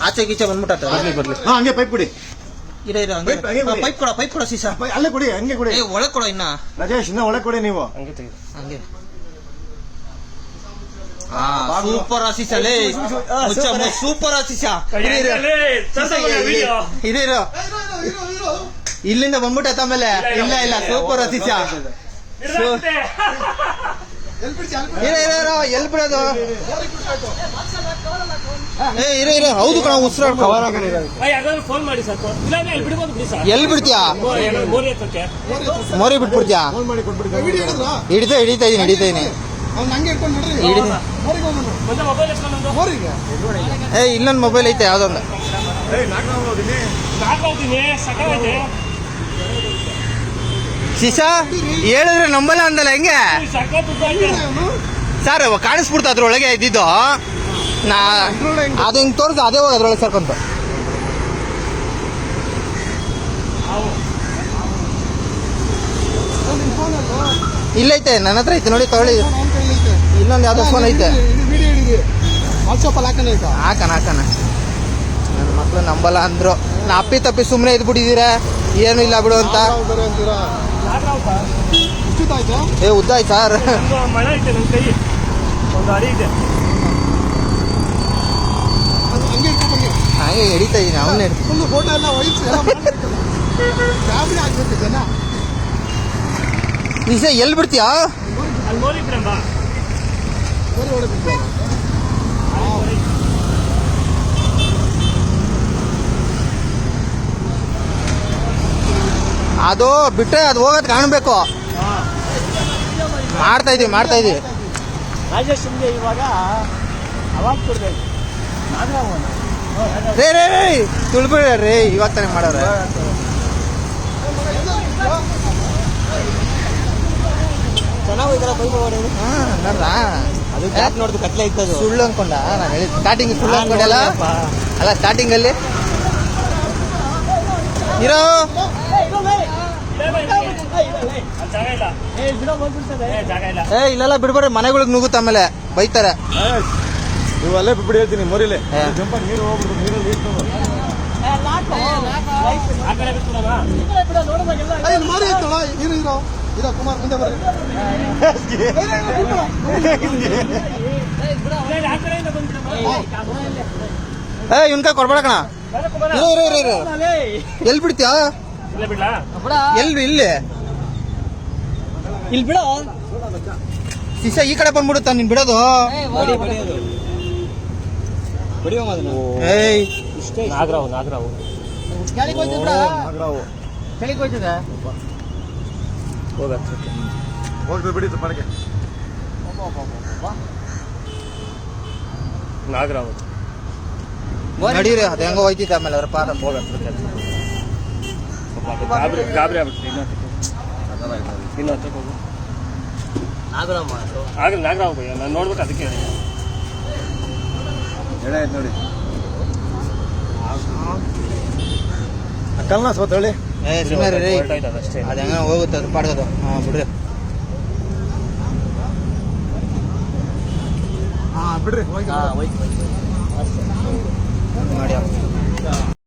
ಆಚೆ ಗೀಚೆ ಬಂದ್ಬಿಟ್ಟ ಹಂಗೆ ಪೈಪ್ ಬಿಡಿ. ಪೈಪ್ ಕೊಡ ಸೀಸಾ ಅಲ್ಲೇ ಕೊಡಿ, ಹಂಗೆ ಕೊಡಿ. ಒಳಗೆ ಕೊಡ ಇನ್ನ ರಾಜೇಶ್, ಇನ್ನ ಒಳಗೆ ಕೊಡಿ ನೀವು. ಹಂಗೆ ಸೂಪರ್ ಆಸೀಸಲೇ ಸೂಪರ್ ಆಸೀಸ. ಇರೋ ಇಲ್ಲಿಂದ ಬಂದ್ಬಿಟ್ಟೆ ಆಮೇಲೆ. ಇಲ್ಲ ಸೂಪರ್ ಆಸೀಸ. ಎಲ್ಲಿ ಬಿಡೋದು? ಇರೋ ಹೌದು ಕಣ, ಉಸಿರಾಡ್ ಎಲ್ಲಿ ಬಿಡ್ತೀಯಾ? ಮೋರಿ ಬಿಟ್ಬಿಡ್ತೀಯಾ? ಹಿಡಿತಾ ಇದೀನಿ. ಇಲ್ಲೊಂದು ಮೊಬೈಲ್ ಐತೆ ಯಾವ್ದೊಂದು. ಶಿಶಾ ಹೇಳಿದ್ರೆ ನಂಬಲ್ಲ ಅಂದಲ್ಲ, ಹೆಂಗೆ ಸರ್? ಕಾಣಿಸ್ಬಿಡ್ತು ಅದ್ರೊಳಗೆ ಇದ್ದಿದ್ದು. ಅದು ಹಿಂಗೆ ತೋರಿಸ, ಅದೇ ಹೋಗಿ ಅದ್ರೊಳಗೆ ಸರ್ಕೊಂತ. ಇಲ್ಲೈತೆ, ನನ್ನ ಹತ್ರ ಐತೆ ನೋಡಿ, ತಗೊಳ್ಳಿ. ಇನ್ನೊಂದು ಯಾವ್ದೋ ಫೋನ್ ಐತೆ, ಹಾಕಣ. ನನ್ನ ಮಕ್ಳು ನಂಬಲ್ಲ ಅಂದ್ರು. ಅಪ್ಪಿ ತಪ್ಪಿ ಸುಮ್ಮನೆ ಇದ್ಬಿಟ್ಟಿದ್ದೀರ, ಏನು ಇಲ್ಲ ಬಿಡು ಅಂತ. ಉದ್ದ ಆಯ್ತು ಸರ್. ಹಾಗೆ ಹಿಡಿತಾ ಇದೀನಿ ಅವನ್ನೇ. ಎಲ್ಲಿ ಬಿಡ್ತೀಯಾ? ಅದು ಬಿಟ್ರೆ ಅದು ಹೋಗೋದು ಕಾಣಬೇಕು. ಮಾಡ್ತಾ ಇದೀವಿ. ರಾಜೇಶ್ ಇವಾಗ ಅವಾರ್ಡ್ ಕೊಡ್ಬೇಕು. ರೇ ತುಳ್ಬಿಡ್ರಿ, ಇವತ್ತಾನೆ ಮಾಡೋರೆ. ಅದು ಜಾಕ್ ನೋಡಿದ್ರು ಕತ್ಲೆ ಇತ್ತದು. ಸುಳ್ಳು ಅನ್ಕೊಂಡ ನಾನು ಹೇಳಿ ಸ್ಟಾರ್ಟಿಂಗ್. ಸುಳ್ಳು ಅನ್ಕೊಂಡಲ್ಲ ಅಲ್ಲ, ಸ್ಟಾರ್ಟಿಂಗ್ ಅಲ್ಲಿ ಇರೋ ಇಲ್ಲೆಲ್ಲ ಬಿಡ್ಬೇಡ್ರಿ, ಮನೆಗಳಿಗೆ ನುಗ್ಗುತ್ತೆ ಆಮೇಲೆ ಬೈತಾರೆ. ನೀವು ಅಲ್ಲೇ ಬಿಟ್ಬಿಡಿ, ಹೇಳ್ತೀನಿ ಮೊರಿಲೆ ಜಂಪ ನೀರು ಹೋಗ್ಬಿಡ್ತು, ನೀರಲ್ಲಿ ಕುಮಾರ್ ಮುಂದೆ ಬರ್ರಿ. ಇವ್ನ ಕೈ ಕೊಡ್ಬೇಡ ಕಣ. ಎಲ್ಲಿ ಬಿಡ್ತೀಯ? ಇಲ್ಲಿ ಬಿಡ ಶಿಶ, ಈ ಕಡೆ ಬಂದ್ಬಿಡುತ್ತ ನೀನ್ ಬಿಡೋದು. ನಾಗರಾವ್ ಬಿಡಿ ಮನೆಗೆ. ನಾಗರಾವ್ ನಡೀರಿ, ಅದು ಹೆಂಗೋ ಹೋಯ್ತಿತ್ತು ಆಮೇಲೆ ಅವ್ರ ಪಾದ ಗಾಬರಿ ಆಗ್ಬಿಡ್ತೀವಿ. ನಾಗರಾವ್ ನಾನು ನೋಡ್ಬೇಕು, ಅದಕ್ಕೆ ನೋಡಿ ಕಲ್ನ ಸ್ವತಳಿ. ಸುಮ್ಮನೆ ರೀ, ಅದು ಹೆಂಗ ಹೋಗುತ್ತೆ, ಅದು ಪಾಡ್ಗೋದು. ಬಿಡ್ರಿ ಬಿಡ್ರಿ ನೋಡಿ.